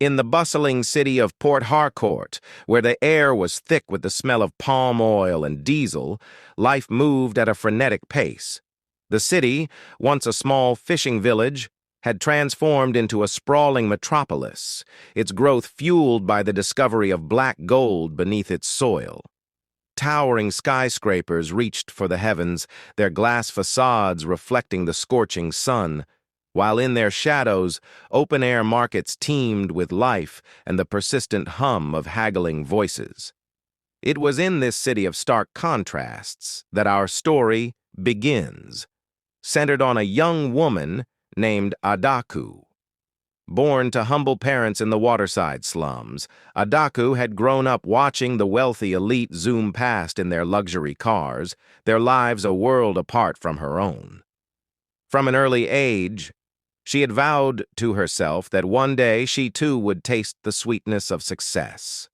In the bustling city of Port Harcourt, where the air was thick with the smell of palm oil and diesel, life moved at a frenetic pace. The city, once a small fishing village, had transformed into a sprawling metropolis, its growth fueled by the discovery of black gold beneath its soil. Towering skyscrapers reached for the heavens, their glass facades reflecting the scorching sun, while in their shadows, open-air markets teemed with life and the persistent hum of haggling voices. It was in this city of stark contrasts that our story begins, centered on a young woman named Adaku. Born to humble parents in the waterside slums, Adaku had grown up watching the wealthy elite zoom past in their luxury cars, their lives a world apart from her own. From an early age, she had vowed to herself that one day she too would taste the sweetness of success.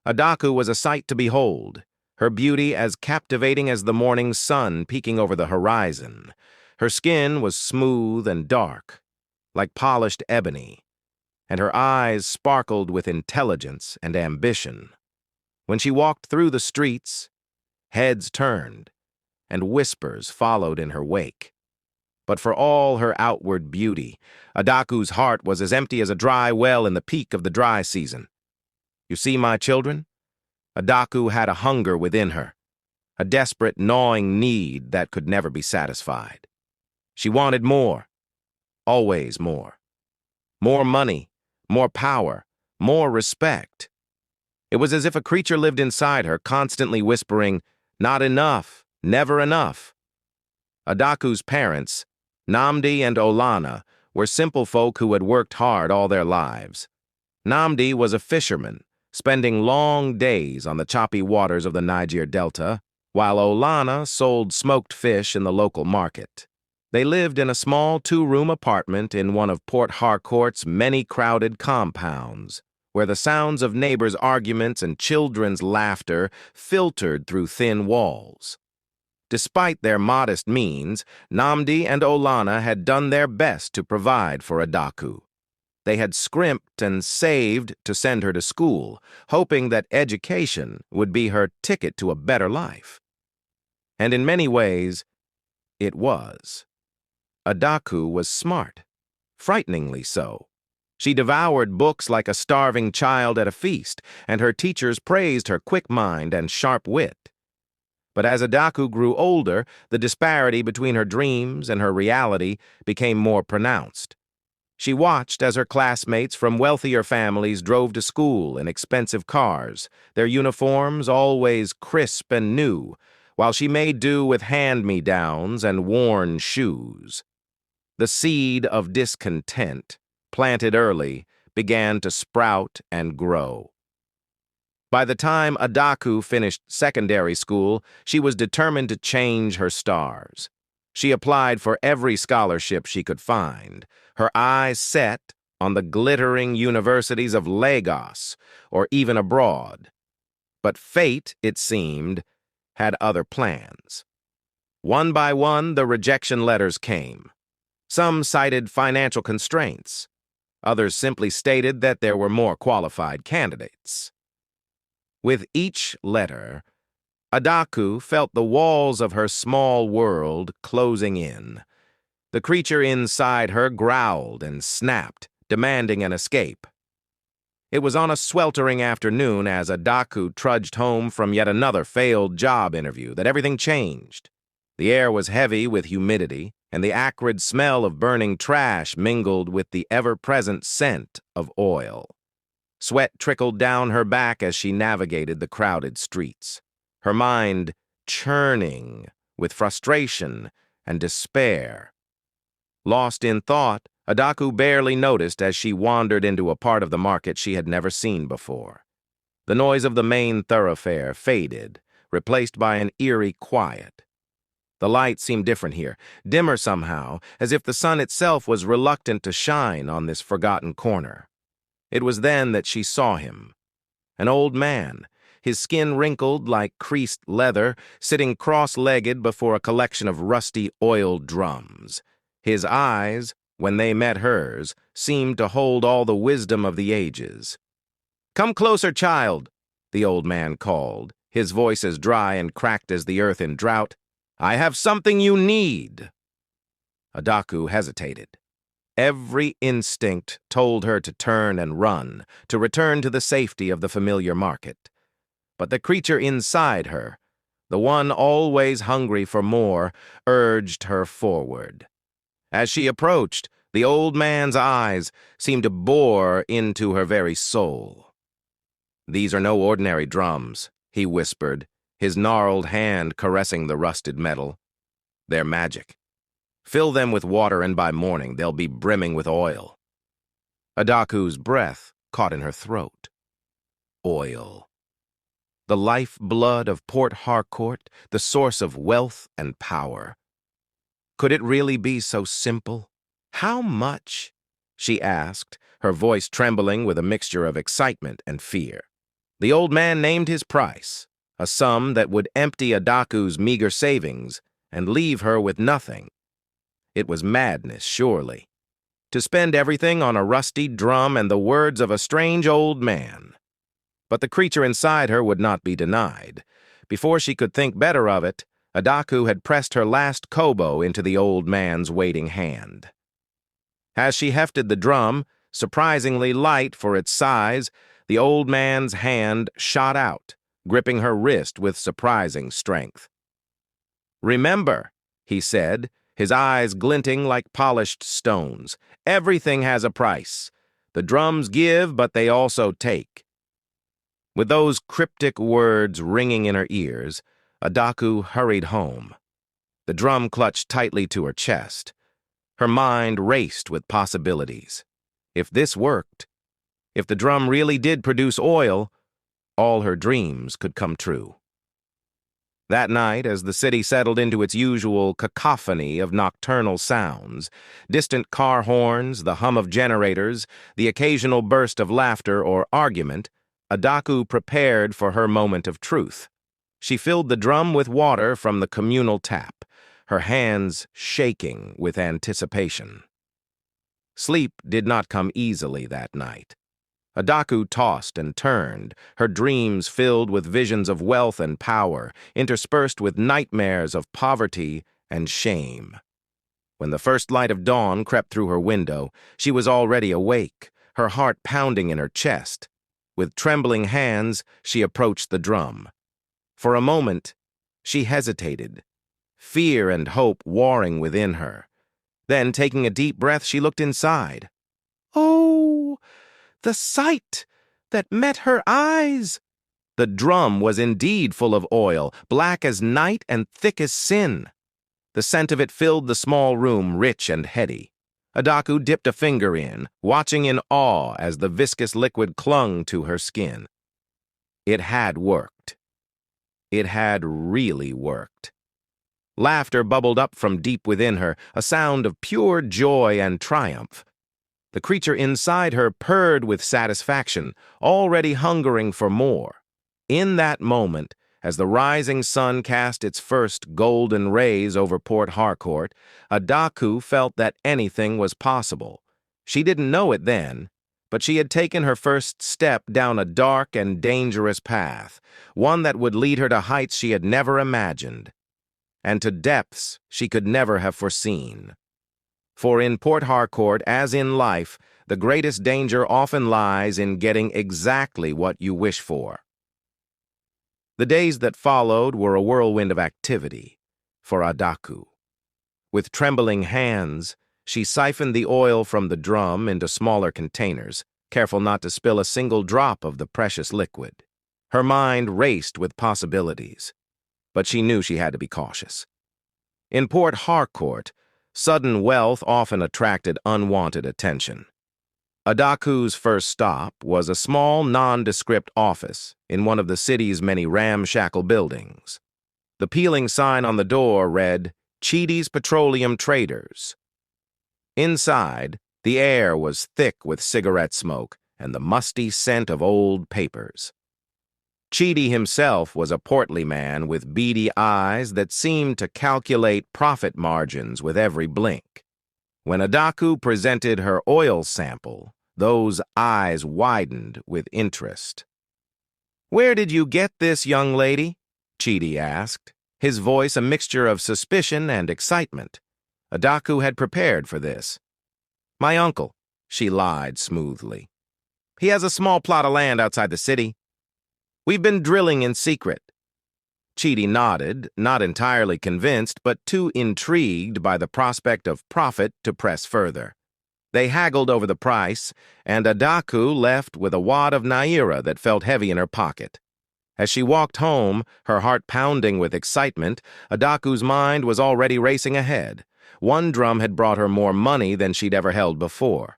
Adaku was a sight to behold, her beauty as captivating as the morning sun peeking over the horizon. Her skin was smooth and dark, like polished ebony, and her eyes sparkled with intelligence and ambition. When she walked through the streets, heads turned, and whispers followed in her wake. But for all her outward beauty, Adaku's heart was as empty as a dry well in the peak of the dry season. You see, my children, Adaku had a hunger within her, a desperate, gnawing need that could never be satisfied. She wanted more, always more. More money, more power, more respect. It was as if a creature lived inside her, constantly whispering, "Not enough, never enough." Adaku's parents, Namdi and Olana, were simple folk who had worked hard all their lives. Namdi was a fisherman, spending long days on the choppy waters of the Niger Delta, while Olana sold smoked fish in the local market. They lived in a small two-room apartment in one of Port Harcourt's many crowded compounds, where the sounds of neighbors' arguments and children's laughter filtered through thin walls. Despite their modest means, Namdi and Olana had done their best to provide for Adaku. They had scrimped and saved to send her to school, hoping that education would be her ticket to a better life. And in many ways, it was. Adaku was smart, frighteningly so. She devoured books like a starving child at a feast, and her teachers praised her quick mind and sharp wit. But as Adaku grew older, the disparity between her dreams and her reality became more pronounced. She watched as her classmates from wealthier families drove to school in expensive cars, their uniforms always crisp and new, while she made do with hand-me-downs and worn shoes. The seed of discontent, planted early, began to sprout and grow. By the time Adaku finished secondary school, she was determined to change her stars. She applied for every scholarship she could find, her eyes set on the glittering universities of Lagos or even abroad. But fate, it seemed, had other plans. One by one, the rejection letters came. Some cited financial constraints. Others simply stated that there were more qualified candidates. With each letter, Adaku felt the walls of her small world closing in. The creature inside her growled and snapped, demanding an escape. It was on a sweltering afternoon as Adaku trudged home from yet another failed job interview that everything changed. The air was heavy with humidity, and the acrid smell of burning trash mingled with the ever-present scent of oil. Sweat trickled down her back as she navigated the crowded streets, her mind churning with frustration and despair. Lost in thought, Adaku barely noticed as she wandered into a part of the market she had never seen before. The noise of the main thoroughfare faded, replaced by an eerie quiet. The light seemed different here, dimmer somehow, as if the sun itself was reluctant to shine on this forgotten corner. It was then that she saw him. An old man, his skin wrinkled like creased leather, sitting cross-legged before a collection of rusty oil drums. His eyes, when they met hers, seemed to hold all the wisdom of the ages. "Come closer, child," the old man called, his voice as dry and cracked as the earth in drought. "I have something you need." Adaku hesitated. Every instinct told her to turn and run, to return to the safety of the familiar market. But the creature inside her, the one always hungry for more, urged her forward. As she approached, the old man's eyes seemed to bore into her very soul. "These are no ordinary drums," he whispered, his gnarled hand caressing the rusted metal. "They're magic. Fill them with water, and by morning they'll be brimming with oil." Adaku's breath caught in her throat. Oil. The lifeblood of Port Harcourt, the source of wealth and power. Could it really be so simple? "How much?" she asked, her voice trembling with a mixture of excitement and fear. The old man named his price, a sum that would empty Adaku's meager savings and leave her with nothing. It was madness, surely, to spend everything on a rusty drum and the words of a strange old man. But the creature inside her would not be denied. Before she could think better of it, Adaku had pressed her last kobo into the old man's waiting hand. As she hefted the drum, surprisingly light for its size, the old man's hand shot out, gripping her wrist with surprising strength. "Remember," he said, his eyes glinting like polished stones, "everything has a price. The drums give, but they also take." With those cryptic words ringing in her ears, Adaku hurried home. The drum clutched tightly to her chest. Her mind raced with possibilities. If this worked, if the drum really did produce oil, all her dreams could come true. That night, as the city settled into its usual cacophony of nocturnal sounds, distant car horns, the hum of generators, the occasional burst of laughter or argument, Adaku prepared for her moment of truth. She filled the drum with water from the communal tap, her hands shaking with anticipation. Sleep did not come easily that night. Adaku tossed and turned, her dreams filled with visions of wealth and power, interspersed with nightmares of poverty and shame. When the first light of dawn crept through her window, she was already awake, her heart pounding in her chest. With trembling hands, she approached the drum. For a moment, she hesitated, fear and hope warring within her. Then, taking a deep breath, she looked inside. Oh! The sight that met her eyes! The drum was indeed full of oil, black as night and thick as sin. The scent of it filled the small room, rich and heady. Adaku dipped a finger in, watching in awe as the viscous liquid clung to her skin. It had worked. It had really worked. Laughter bubbled up from deep within her, a sound of pure joy and triumph. The creature inside her purred with satisfaction, already hungering for more. In that moment, as the rising sun cast its first golden rays over Port Harcourt, Adaku felt that anything was possible. She didn't know it then, but she had taken her first step down a dark and dangerous path, one that would lead her to heights she had never imagined, and to depths she could never have foreseen. For in Port Harcourt, as in life, the greatest danger often lies in getting exactly what you wish for. The days that followed were a whirlwind of activity for Adaku. With trembling hands, she siphoned the oil from the drum into smaller containers, careful not to spill a single drop of the precious liquid. Her mind raced with possibilities, but she knew she had to be cautious. In Port Harcourt, sudden wealth often attracted unwanted attention. Adaku's first stop was a small, nondescript office in one of the city's many ramshackle buildings. The peeling sign on the door read, "Cheaty's Petroleum Traders." Inside, the air was thick with cigarette smoke and the musty scent of old papers. Cheaty himself was a portly man with beady eyes that seemed to calculate profit margins with every blink. When Adaku presented her oil sample, those eyes widened with interest. "Where did you get this, young lady?" Chidi asked, his voice a mixture of suspicion and excitement. Adaku had prepared for this. "My uncle," she lied smoothly. "He has a small plot of land outside the city. We've been drilling in secret." Chidi nodded, not entirely convinced, but too intrigued by the prospect of profit to press further. They haggled over the price, and Adaku left with a wad of naira that felt heavy in her pocket. As she walked home, her heart pounding with excitement, Adaku's mind was already racing ahead. One drum had brought her more money than she'd ever held before.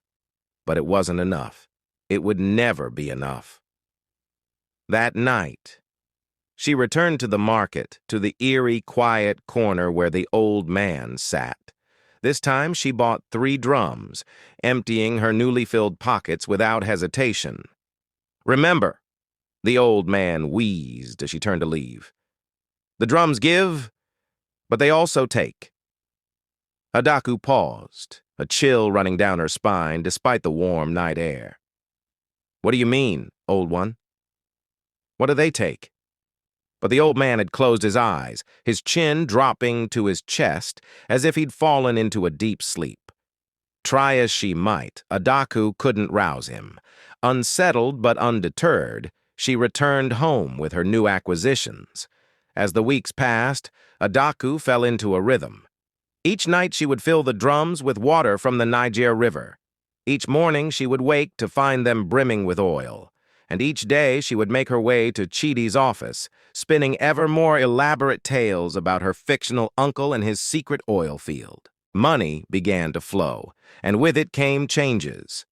But it wasn't enough. It would never be enough. That night, she returned to the market, to the eerie, quiet corner where the old man sat. This time she bought 3 drums, emptying her newly filled pockets without hesitation. "Remember," the old man wheezed as she turned to leave, "the drums give, but they also take." Adaku paused, a chill running down her spine despite the warm night air. "What do you mean, old one? What do they take?" But the old man had closed his eyes, his chin dropping to his chest as if he'd fallen into a deep sleep. Try as she might, Adaku couldn't rouse him. Unsettled but undeterred, she returned home with her new acquisitions. As the weeks passed, Adaku fell into a rhythm. Each night she would fill the drums with water from the Niger River. Each morning she would wake to find them brimming with oil. And each day she would make her way to Chidi's office, spinning ever more elaborate tales about her fictional uncle and his secret oil field. Money began to flow, and with it came changes.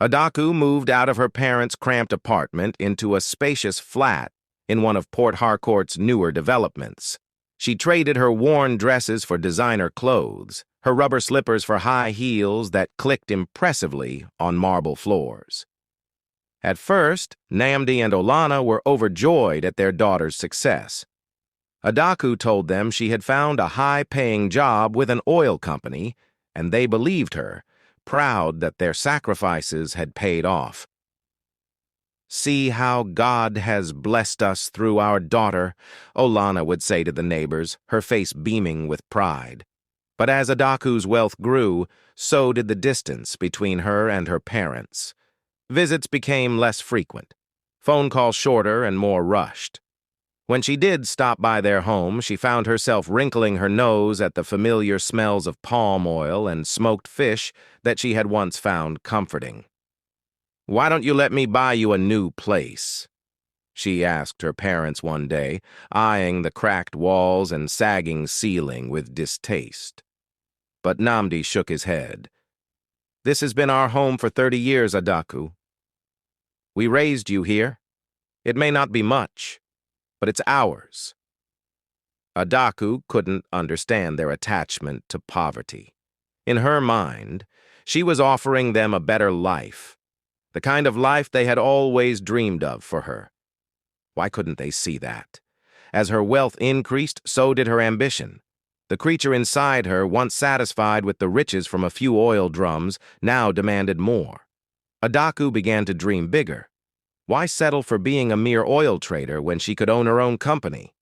Adaku moved out of her parents' cramped apartment into a spacious flat in one of Port Harcourt's newer developments. She traded her worn dresses for designer clothes, her rubber slippers for high heels that clicked impressively on marble floors. At first, Namdi and Olana were overjoyed at their daughter's success. Adaku told them she had found a high-paying job with an oil company, and they believed her, proud that their sacrifices had paid off. "See how God has blessed us through our daughter," Olana would say to the neighbors, her face beaming with pride. But as Adaku's wealth grew, so did the distance between her and her parents. Visits became less frequent, phone calls shorter and more rushed. When she did stop by their home, she found herself wrinkling her nose at the familiar smells of palm oil and smoked fish that she had once found comforting. "Why don't you let me buy you a new place?" she asked her parents one day, eyeing the cracked walls and sagging ceiling with distaste. But Namdi shook his head. "This has been our home for 30 years, Adaku. We raised you here. It may not be much, but it's ours." Adaku couldn't understand their attachment to poverty. In her mind, she was offering them a better life, the kind of life they had always dreamed of for her. Why couldn't they see that? As her wealth increased, so did her ambition. The creature inside her, once satisfied with the riches from a few oil drums, now demanded more. Adaku began to dream bigger. Why settle for being a mere oil trader when she could own her own company?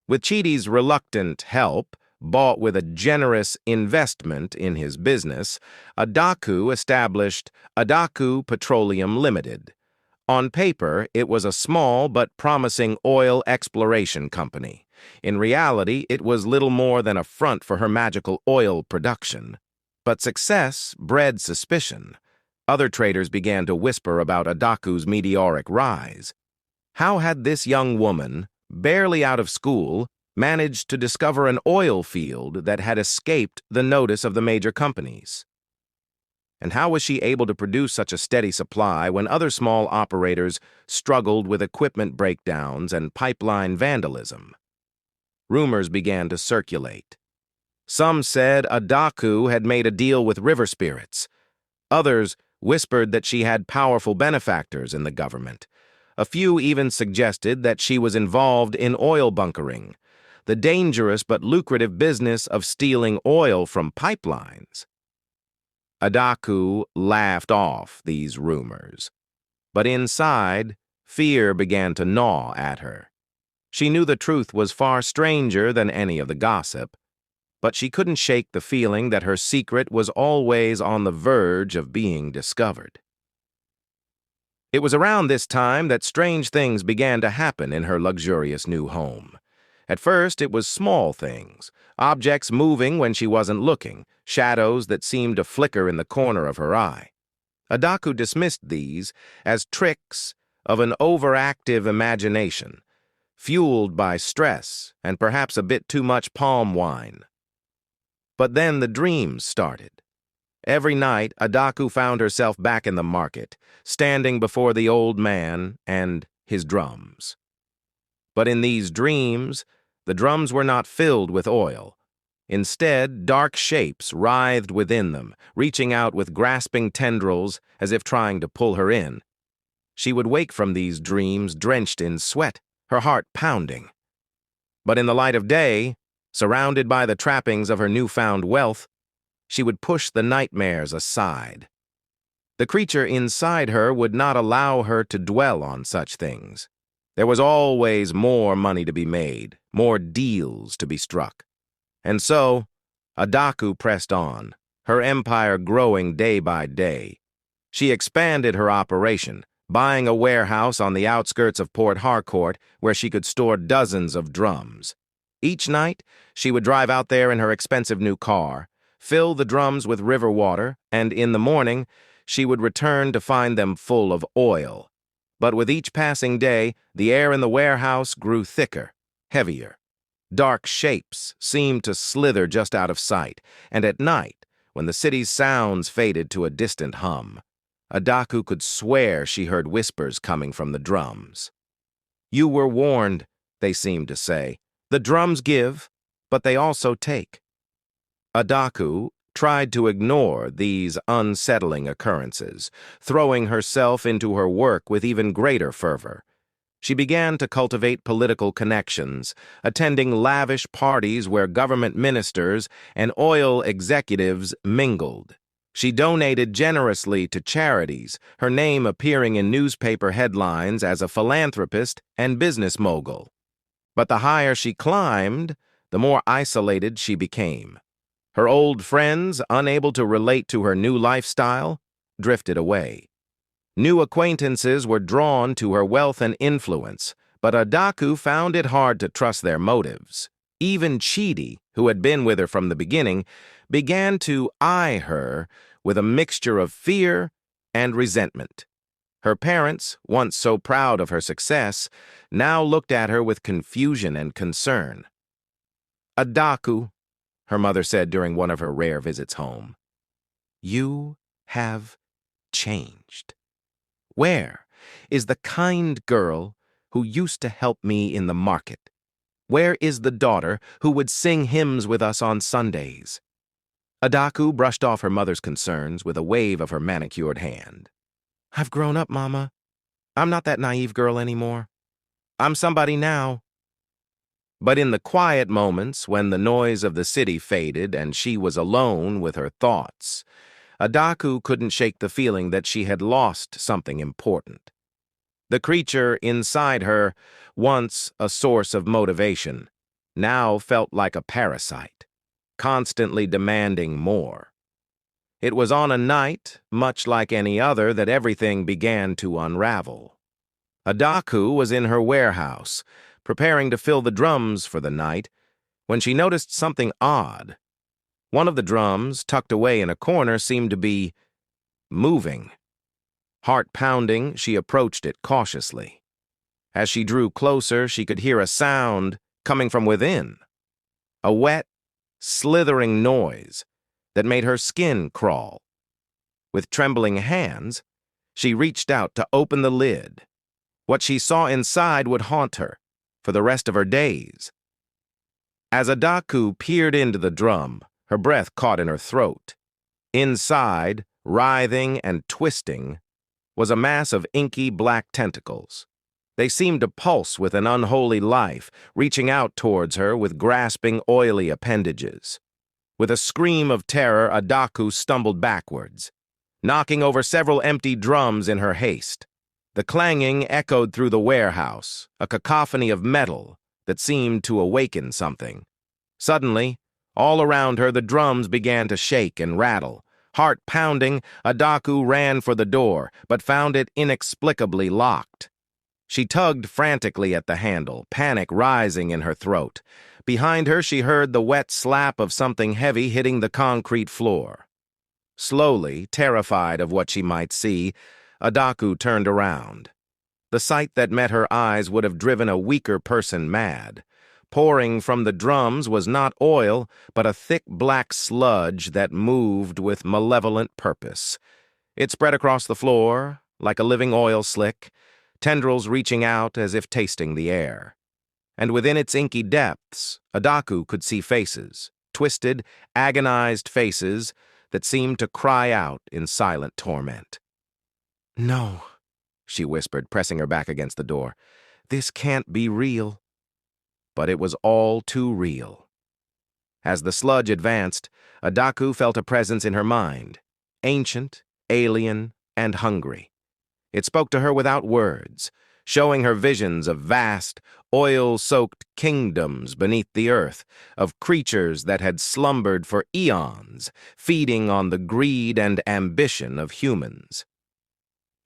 With Chidi's reluctant help, bought with a generous investment in his business, Adaku established Adaku Petroleum Limited. On paper, it was a small but promising oil exploration company. In reality, it was little more than a front for her magical oil production. But success bred suspicion. Other traders began to whisper about Adaku's meteoric rise. How had this young woman, barely out of school, managed to discover an oil field that had escaped the notice of the major companies? And how was she able to produce such a steady supply when other small operators struggled with equipment breakdowns and pipeline vandalism? Rumors began to circulate. Some said Adaku had made a deal with river spirits. Others whispered that she had powerful benefactors in the government. A few even suggested that she was involved in oil bunkering, the dangerous but lucrative business of stealing oil from pipelines. Adaku laughed off these rumors. But inside, fear began to gnaw at her. She knew the truth was far stranger than any of the gossip, but she couldn't shake the feeling that her secret was always on the verge of being discovered. It was around this time that strange things began to happen in her luxurious new home. At first, it was small things, objects moving when she wasn't looking, shadows that seemed to flicker in the corner of her eye. Adaku dismissed these as tricks of an overactive imagination, fueled by stress and perhaps a bit too much palm wine. But then the dreams started. Every night, Adaku found herself back in the market, standing before the old man and his drums. But in these dreams, the drums were not filled with oil. Instead, dark shapes writhed within them, reaching out with grasping tendrils as if trying to pull her in. She would wake from these dreams drenched in sweat, her heart pounding. But in the light of day, surrounded by the trappings of her newfound wealth, she would push the nightmares aside. The creature inside her would not allow her to dwell on such things. There was always more money to be made, more deals to be struck. And so, Adaku pressed on, her empire growing day by day. She expanded her operation, buying a warehouse on the outskirts of Port Harcourt where she could store dozens of drums. Each night, she would drive out there in her expensive new car, fill the drums with river water, and in the morning, she would return to find them full of oil. But with each passing day, the air in the warehouse grew thicker, heavier. Dark shapes seemed to slither just out of sight, and at night, when the city's sounds faded to a distant hum, Adaku could swear she heard whispers coming from the drums. "You were warned," they seemed to say. "The drums give, but they also take." Adaku tried to ignore these unsettling occurrences, throwing herself into her work with even greater fervor. She began to cultivate political connections, attending lavish parties where government ministers and oil executives mingled. She donated generously to charities, her name appearing in newspaper headlines as a philanthropist and business mogul. But the higher she climbed, the more isolated she became. Her old friends, unable to relate to her new lifestyle, drifted away. New acquaintances were drawn to her wealth and influence, but Adaku found it hard to trust their motives. Even Chidi, who had been with her from the beginning, began to eye her with a mixture of fear and resentment. Her parents, once so proud of her success, now looked at her with confusion and concern. "Adaku," her mother said during one of her rare visits home, "you have changed. Where is the kind girl who used to help me in the market? Where is the daughter who would sing hymns with us on Sundays?" Adaku brushed off her mother's concerns with a wave of her manicured hand. "I've grown up, Mama. I'm not that naive girl anymore. I'm somebody now." But in the quiet moments when the noise of the city faded and she was alone with her thoughts, Adaku couldn't shake the feeling that she had lost something important. The creature inside her, once a source of motivation, now felt like a parasite, constantly demanding more. It was on a night, much like any other, that everything began to unravel. Adaku was in her warehouse, preparing to fill the drums for the night, when she noticed something odd. One of the drums, tucked away in a corner, seemed to be moving. Heart pounding, she approached it cautiously. As she drew closer, she could hear a sound coming from within. A wet, slithering noise that made her skin crawl. With trembling hands, she reached out to open the lid. What she saw inside would haunt her for the rest of her days. As Adaku peered into the drum, her breath caught in her throat. Inside, writhing and twisting, was a mass of inky black tentacles. They seemed to pulse with an unholy life, reaching out towards her with grasping, oily appendages. With a scream of terror, Adaku stumbled backwards, knocking over several empty drums in her haste. The clanging echoed through the warehouse, a cacophony of metal that seemed to awaken something. Suddenly, all around her, the drums began to shake and rattle. Heart pounding, Adaku ran for the door, but found it inexplicably locked. She tugged frantically at the handle, panic rising in her throat. Behind her, she heard the wet slap of something heavy hitting the concrete floor. Slowly, terrified of what she might see, Adaku turned around. The sight that met her eyes would have driven a weaker person mad. Pouring from the drums was not oil, but a thick black sludge that moved with malevolent purpose. It spread across the floor like a living oil slick, tendrils reaching out as if tasting the air. And within its inky depths, Adaku could see faces, twisted, agonized faces that seemed to cry out in silent torment. "No," she whispered, pressing her back against the door. "This can't be real." But it was all too real. As the sludge advanced, Adaku felt a presence in her mind, ancient, alien, and hungry. It spoke to her without words, showing her visions of vast, oil-soaked kingdoms beneath the earth, of creatures that had slumbered for eons, feeding on the greed and ambition of humans.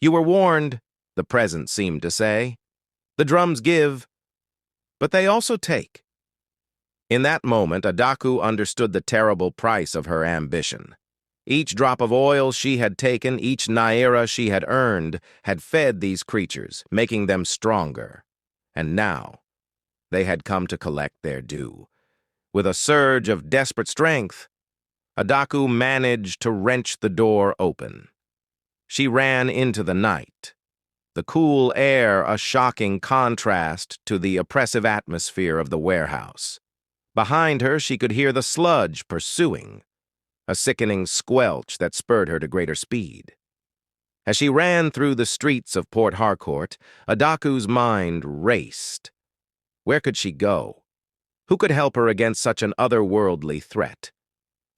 "You were warned," the presence seemed to say. "The drums give, but they also take." In that moment, Adaku understood the terrible price of her ambition. Each drop of oil she had taken, each naira she had earned, had fed these creatures, making them stronger. And now, they had come to collect their due. With a surge of desperate strength, Adaku managed to wrench the door open. She ran into the night, the cool air a shocking contrast to the oppressive atmosphere of the warehouse. Behind her, she could hear the sludge pursuing, a sickening squelch that spurred her to greater speed. As she ran through the streets of Port Harcourt, Adaku's mind raced. Where could she go? Who could help her against such an otherworldly threat?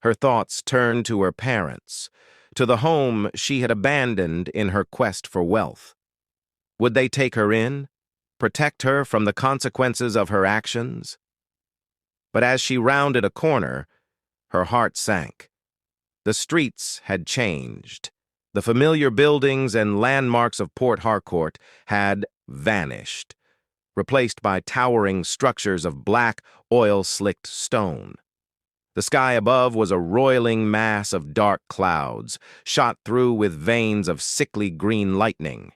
Her thoughts turned to her parents, to the home she had abandoned in her quest for wealth. Would they take her in, protect her from the consequences of her actions? But as she rounded a corner, her heart sank. The streets had changed. The familiar buildings and landmarks of Port Harcourt had vanished, replaced by towering structures of black, oil-slicked stone. The sky above was a roiling mass of dark clouds, shot through with veins of sickly green lightning.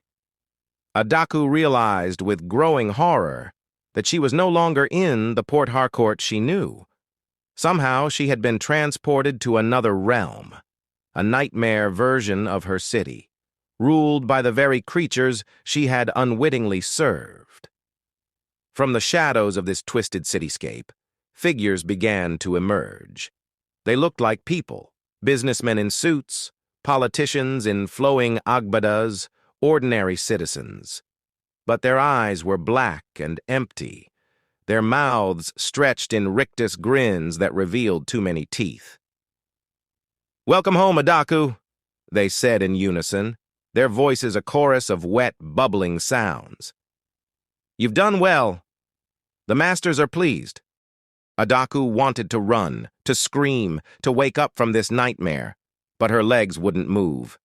Adaku realized with growing horror that she was no longer in the Port Harcourt she knew. Somehow she had been transported to another realm, a nightmare version of her city, ruled by the very creatures she had unwittingly served. From the shadows of this twisted cityscape, figures began to emerge. They looked like people, businessmen in suits, politicians in flowing agbadas, ordinary citizens. But their eyes were black and empty, their mouths stretched in rictus grins that revealed too many teeth. "Welcome home, Adaku," they said in unison, their voices a chorus of wet, bubbling sounds. "You've done well. The masters are pleased." Adaku wanted to run, to scream, to wake up from this nightmare, but her legs wouldn't move.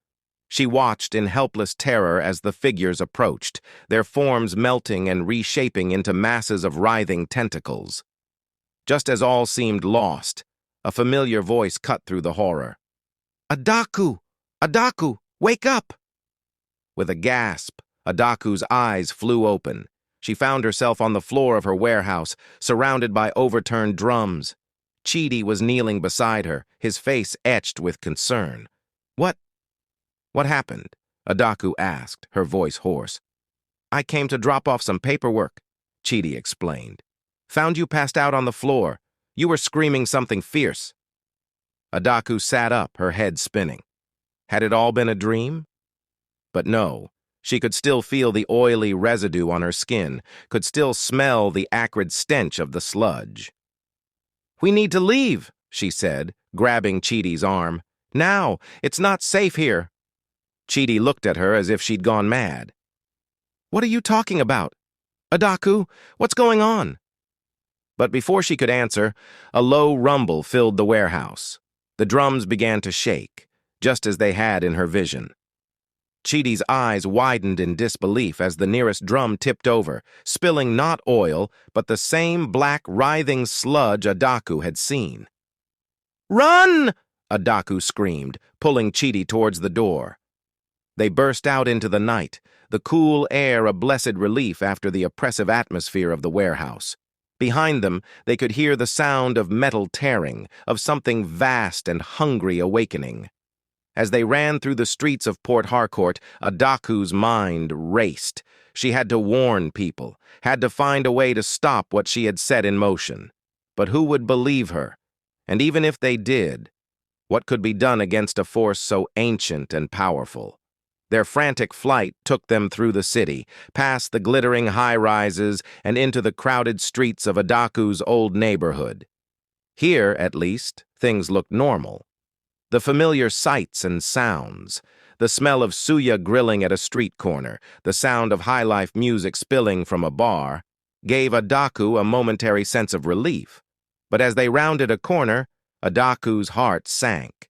She watched in helpless terror as the figures approached, their forms melting and reshaping into masses of writhing tentacles. Just as all seemed lost, a familiar voice cut through the horror. "Adaku! Adaku! Wake up!" With a gasp, Adaku's eyes flew open. She found herself on the floor of her warehouse, surrounded by overturned drums. Chidi was kneeling beside her, his face etched with concern. What happened?" Adaku asked, her voice hoarse. "I came to drop off some paperwork," Chidi explained. "Found you passed out on the floor. You were screaming something fierce." Adaku sat up, her head spinning. Had it all been a dream? But no, she could still feel the oily residue on her skin, could still smell the acrid stench of the sludge. "We need to leave," she said, grabbing Chidi's arm. "Now! It's not safe here!" Chidi looked at her as if she'd gone mad. "What are you talking about? Adaku, what's going on?" But before she could answer, a low rumble filled the warehouse. The drums began to shake, just as they had in her vision. Chidi's eyes widened in disbelief as the nearest drum tipped over, spilling not oil, but the same black, writhing sludge Adaku had seen. "Run!" Adaku screamed, pulling Chidi towards the door. They burst out into the night, the cool air a blessed relief after the oppressive atmosphere of the warehouse. Behind them, they could hear the sound of metal tearing, of something vast and hungry awakening. As they ran through the streets of Port Harcourt, Adaku's mind raced. She had to warn people, had to find a way to stop what she had set in motion. But who would believe her? And even if they did, what could be done against a force so ancient and powerful? Their frantic flight took them through the city, past the glittering high-rises and into the crowded streets of Adaku's old neighborhood. Here, at least, things looked normal. The familiar sights and sounds, the smell of suya grilling at a street corner, the sound of high-life music spilling from a bar, gave Adaku a momentary sense of relief. But as they rounded a corner, Adaku's heart sank.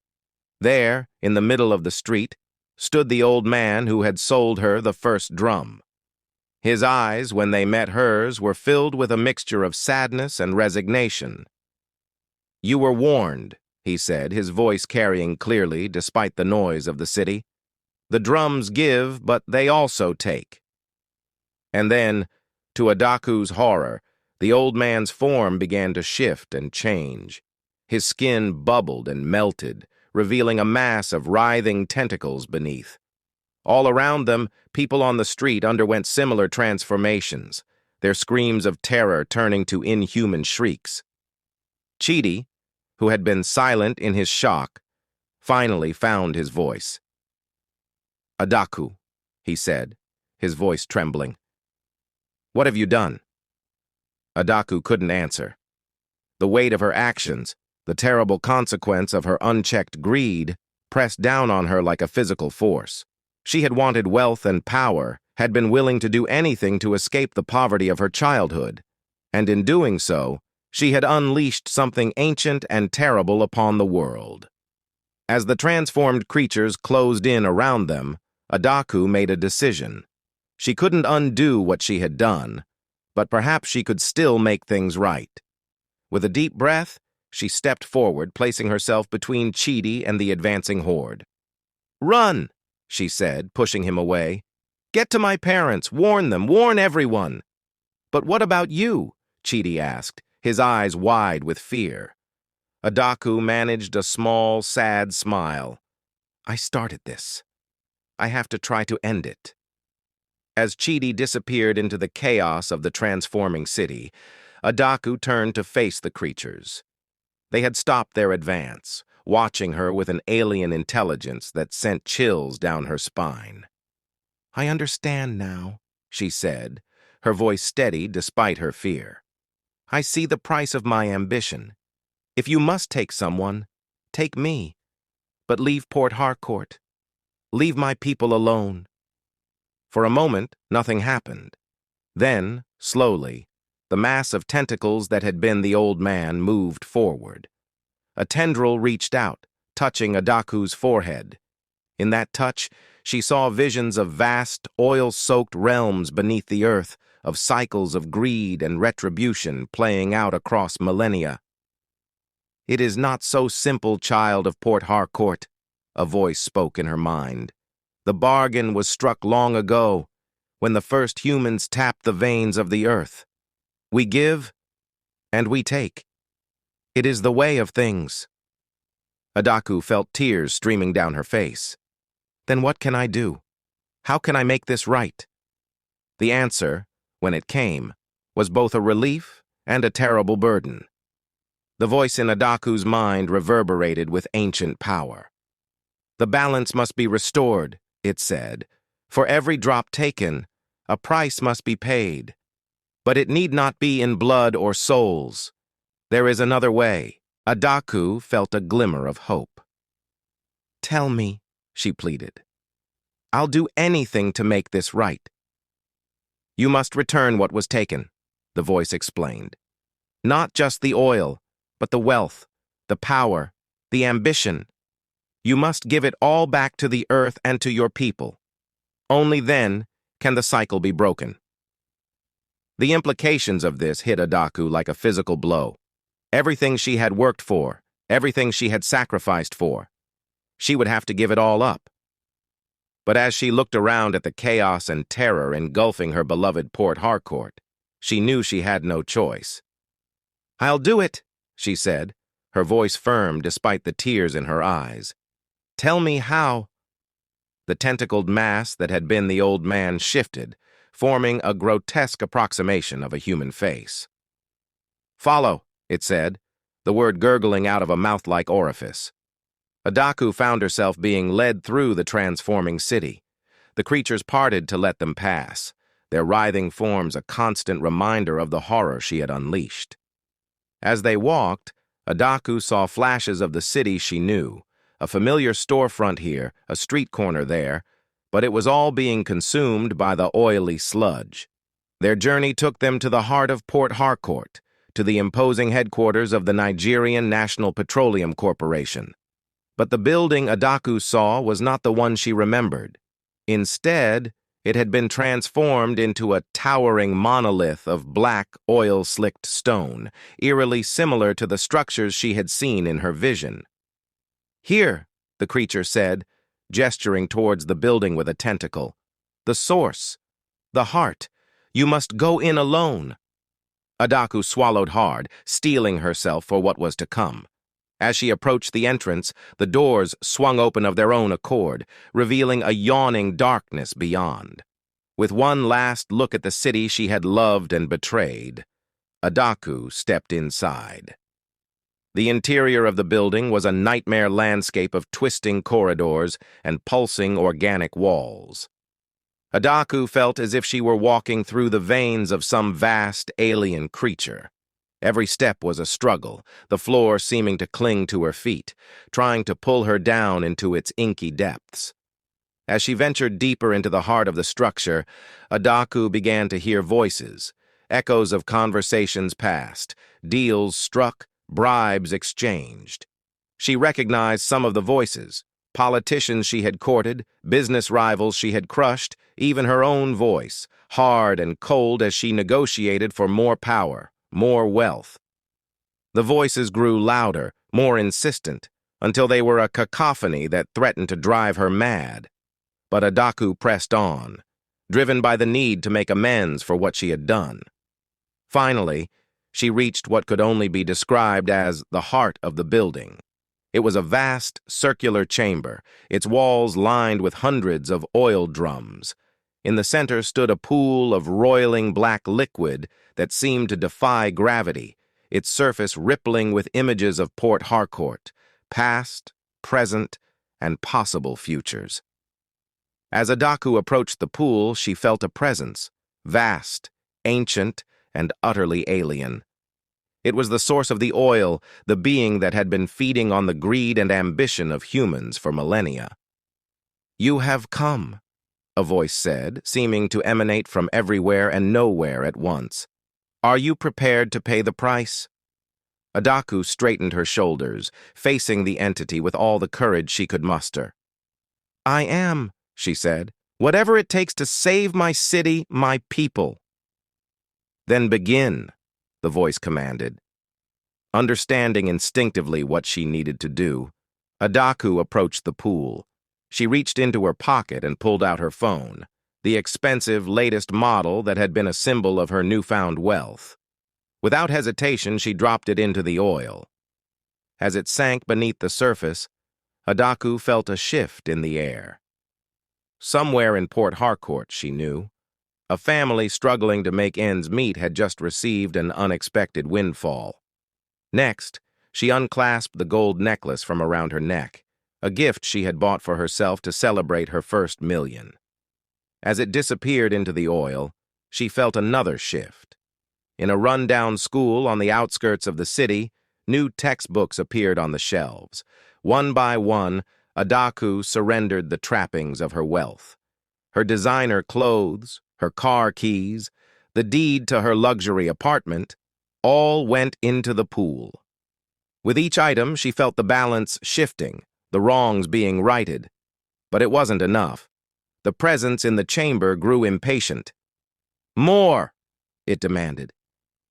There, in the middle of the street, stood the old man who had sold her the first drum. His eyes, when they met hers, were filled with a mixture of sadness and resignation. "You were warned," he said, his voice carrying clearly despite the noise of the city. "The drums give, but they also take." And then, to Adaku's horror, the old man's form began to shift and change. His skin bubbled and melted, revealing a mass of writhing tentacles beneath. All around them, people on the street underwent similar transformations, their screams of terror turning to inhuman shrieks. Chidi, who had been silent in his shock, finally found his voice. "Adaku," he said, his voice trembling. "What have you done?" Adaku couldn't answer. The weight of her actions, the terrible consequence of her unchecked greed, pressed down on her like a physical force. She had wanted wealth and power, had been willing to do anything to escape the poverty of her childhood, and in doing so, she had unleashed something ancient and terrible upon the world. As the transformed creatures closed in around them, Adaku made a decision. She couldn't undo what she had done, but perhaps she could still make things right. With a deep breath, she stepped forward, placing herself between Chidi and the advancing horde. "Run," she said, pushing him away. "Get to my parents, warn them, warn everyone." "But what about you?" Chidi asked, his eyes wide with fear. Adaku managed a small, sad smile. "I started this. I have to try to end it." As Chidi disappeared into the chaos of the transforming city, Adaku turned to face the creatures. They had stopped their advance, watching her with an alien intelligence that sent chills down her spine. "I understand now," she said, her voice steady despite her fear. "I see the price of my ambition. If you must take someone, take me. But leave Port Harcourt. Leave my people alone." For a moment, nothing happened. Then, slowly, the mass of tentacles that had been the old man moved forward. A tendril reached out, touching Adaku's forehead. In that touch, she saw visions of vast, oil-soaked realms beneath the earth, of cycles of greed and retribution playing out across millennia. "It is not so simple, child of Port Harcourt," a voice spoke in her mind. "The bargain was struck long ago, when the first humans tapped the veins of the earth. We give, and we take. It is the way of things." Adaku felt tears streaming down her face. "Then what can I do? How can I make this right?" The answer, when it came, was both a relief and a terrible burden. The voice in Adaku's mind reverberated with ancient power. "The balance must be restored," it said. "For every drop taken, a price must be paid. But it need not be in blood or souls. There is another way." Adaku felt a glimmer of hope. "Tell me," she pleaded. "I'll do anything to make this right." "You must return what was taken," the voice explained. "Not just the oil, but the wealth, the power, the ambition. You must give it all back to the earth and to your people. Only then can the cycle be broken." The implications of this hit Adaku like a physical blow. Everything she had worked for, everything she had sacrificed for, she would have to give it all up. But as she looked around at the chaos and terror engulfing her beloved Port Harcourt, she knew she had no choice. "I'll do it," she said, her voice firm despite the tears in her eyes. "Tell me how." The tentacled mass that had been the old man shifted, forming a grotesque approximation of a human face. "Follow," it said, the word gurgling out of a mouth-like orifice. Adaku found herself being led through the transforming city. The creatures parted to let them pass, their writhing forms a constant reminder of the horror she had unleashed. As they walked, Adaku saw flashes of the city she knew, a familiar storefront here, a street corner there, but it was all being consumed by the oily sludge. Their journey took them to the heart of Port Harcourt, to the imposing headquarters of the Nigerian National Petroleum Corporation. But the building Adaku saw was not the one she remembered. Instead, it had been transformed into a towering monolith of black, oil-slicked stone, eerily similar to the structures she had seen in her vision. "Here," the creature said, gesturing towards the building with a tentacle. "The source. The heart. You must go in alone." Adaku swallowed hard, steeling herself for what was to come. As she approached the entrance, the doors swung open of their own accord, revealing a yawning darkness beyond. With one last look at the city she had loved and betrayed, Adaku stepped inside. The interior of the building was a nightmare landscape of twisting corridors and pulsing organic walls. Adaku felt as if she were walking through the veins of some vast alien creature. Every step was a struggle, the floor seeming to cling to her feet, trying to pull her down into its inky depths. As she ventured deeper into the heart of the structure, Adaku began to hear voices, echoes of conversations past, deals struck, bribes exchanged. She recognized some of the voices, politicians she had courted, business rivals she had crushed, even her own voice, hard and cold as she negotiated for more power, more wealth. The voices grew louder, more insistent, until they were a cacophony that threatened to drive her mad. But Adaku pressed on, driven by the need to make amends for what she had done. Finally, she reached what could only be described as the heart of the building. It was a vast, circular chamber, its walls lined with hundreds of oil drums. In the center stood a pool of roiling black liquid that seemed to defy gravity, its surface rippling with images of Port Harcourt, past, present, and possible futures. As Adaku approached the pool, she felt a presence, vast, ancient, and utterly alien. It was the source of the oil, the being that had been feeding on the greed and ambition of humans for millennia. "You have come," a voice said, seeming to emanate from everywhere and nowhere at once. "Are you prepared to pay the price?" Adaku straightened her shoulders, facing the entity with all the courage she could muster. "I am," she said, "whatever it takes to save my city, my people." "Then begin," the voice commanded. Understanding instinctively what she needed to do, Adaku approached the pool. She reached into her pocket and pulled out her phone, the expensive, latest model that had been a symbol of her newfound wealth. Without hesitation, she dropped it into the oil. As it sank beneath the surface, Adaku felt a shift in the air. Somewhere in Port Harcourt, she knew, a family struggling to make ends meet had just received an unexpected windfall. Next, she unclasped the gold necklace from around her neck, a gift she had bought for herself to celebrate her first million. As it disappeared into the oil, she felt another shift. In a run-down school on the outskirts of the city, New textbooks appeared on the shelves. One by one, Adaku surrendered the trappings of her wealth. Her designer clothes, her car keys, the deed to her luxury apartment, all went into the pool. With each item, she felt the balance shifting, the wrongs being righted. But it wasn't enough. The presence in the chamber grew impatient. "More!" it demanded.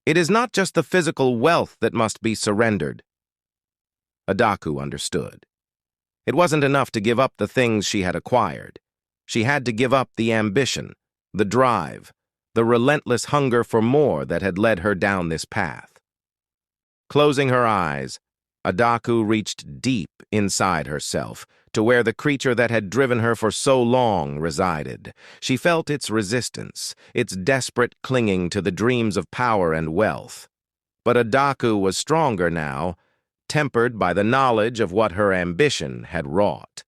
"It is not just the physical wealth that must be surrendered." Adaku understood. It wasn't enough to give up the things she had acquired. She had to give up the ambition, the drive, the relentless hunger for more that had led her down this path. Closing her eyes, Adaku reached deep inside herself, to where the creature that had driven her for so long resided. She felt its resistance, its desperate clinging to the dreams of power and wealth. But Adaku was stronger now, tempered by the knowledge of what her ambition had wrought.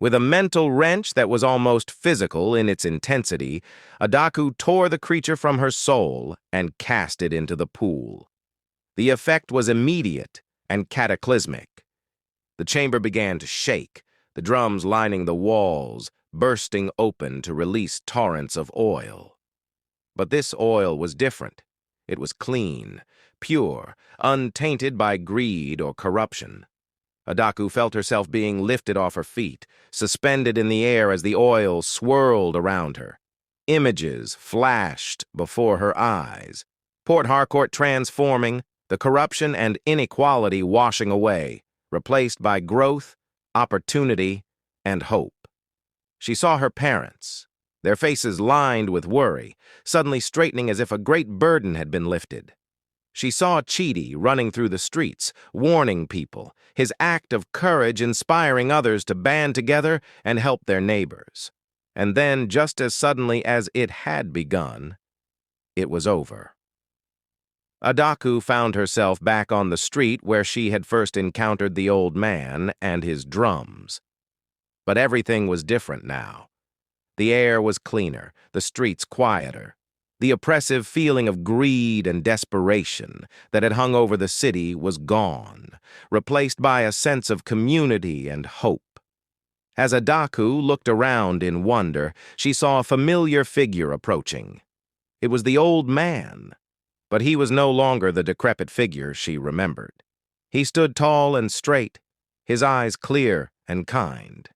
With a mental wrench that was almost physical in its intensity, Adaku tore the creature from her soul and cast it into the pool. The effect was immediate and cataclysmic. The chamber began to shake, the drums lining the walls, bursting open to release torrents of oil. But this oil was different. It was clean, pure, untainted by greed or corruption. Adaku felt herself being lifted off her feet, suspended in the air as the oil swirled around her. Images flashed before her eyes. Port Harcourt transforming, the corruption and inequality washing away, replaced by growth, opportunity, and hope. She saw her parents, their faces lined with worry, suddenly straightening as if a great burden had been lifted. She saw Chidi running through the streets, warning people, his act of courage inspiring others to band together and help their neighbors. And then, just as suddenly as it had begun, it was over. Adaku found herself back on the street where she had first encountered the old man and his drums. But everything was different now. The air was cleaner, the streets quieter. The oppressive feeling of greed and desperation that had hung over the city was gone, replaced by a sense of community and hope. As Adaku looked around in wonder, she saw a familiar figure approaching. It was the old man, but he was no longer the decrepit figure she remembered. He stood tall and straight, his eyes clear and kind.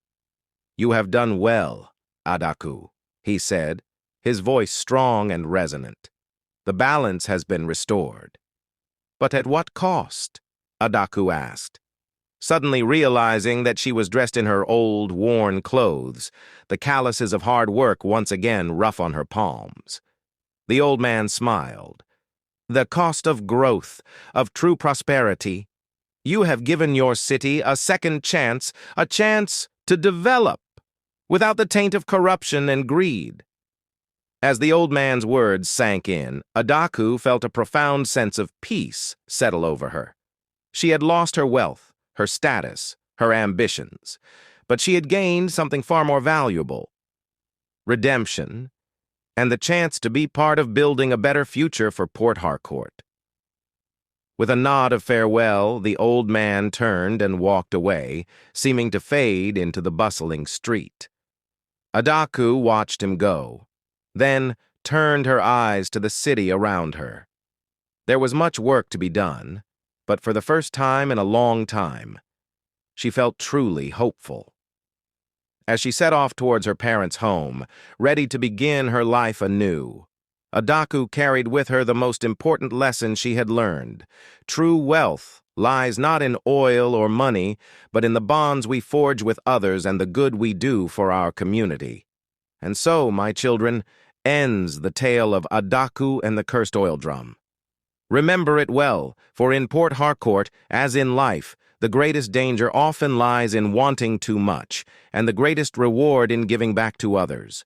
"You have done well, Adaku," he said, his voice strong and resonant. "The balance has been restored." "But at what cost?" Adaku asked, suddenly realizing that she was dressed in her old, worn clothes, the calluses of hard work once again rough on her palms. The old man smiled. "The cost of growth, of true prosperity. You have given your city a second chance, a chance to develop, without the taint of corruption and greed." As the old man's words sank in, Adaku felt a profound sense of peace settle over her. She had lost her wealth, her status, her ambitions, but she had gained something far more valuable: redemption, and the chance to be part of building a better future for Port Harcourt. With a nod of farewell, the old man turned and walked away, seeming to fade into the bustling street. Adaku watched him go, then turned her eyes to the city around her. There was much work to be done, but for the first time in a long time, she felt truly hopeful. As she set off towards her parents' home, ready to begin her life anew, Adaku carried with her the most important lesson she had learned. True wealth lies not in oil or money, but in the bonds we forge with others and the good we do for our community. And so, my children, ends the tale of Adaku and the cursed oil drum. Remember it well, for in Port Harcourt, as in life, the greatest danger often lies in wanting too much, and the greatest reward in giving back to others.